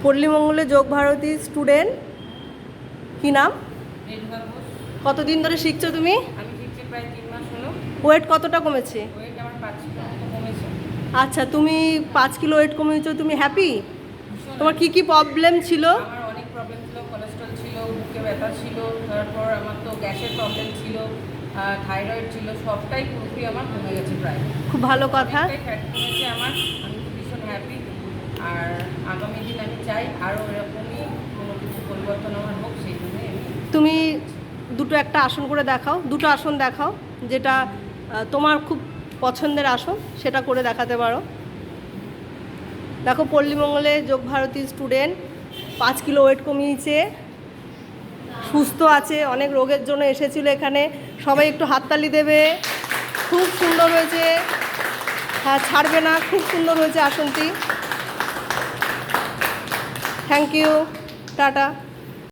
পল্লীমঙ্গলে যোগ ভারতী স্টুডেন্ট, কি নাম? কতদিন ধরে শিখছো তুমি? আমি শিখছি প্রায় 3 মাস হলো। ওয়েট কতটা কমেছে? ওয়েট আমার 5 কিলো কমেছে। আচ্ছা, তুমি 5 কিলো ওয়েট কমিয়েছো, তুমি হ্যাপি? তোমার কি কি প্রবলেম ছিল? আমার অনেক প্রবলেম ছিল, কোলেস্ট্রল ছিল, বুকে ব্যথা ছিল, তারপর আমার তো গ্যাসের প্রবলেম ছিল, থাইরয়েড ছিল, সবটাই পুরোপুরি আমার কমে গেছে প্রায়। খুব ভালো কথা। ফ্যাট কমেছে আমার, আমি তো ভীষণ হ্যাপি। আর আগামী দিন আমি চাই আরও এরকমই কোনো কিছু পরিবর্তন আমার হোক, সেই জন্যই আমি। তুমি একটা আসন করে দেখাও, দুটো আসন দেখাও, যেটা তোমার খুব পছন্দের আসন সেটা করে দেখাতে পারো। দেখো, পল্লীমঙ্গলে যোগ ভারতী স্টুডেন্ট 5 কিলো ওয়েট কমিয়েছে, সুস্থ আছে, অনেক রোগের জন্য এসেছিল এখানে। সবাই একটু হাততালি দেবে। খুব সুন্দর হয়েছে, হ্যাঁ ছাড়বে না, খুব সুন্দর হয়েছে আসনটি। Thank you, tata.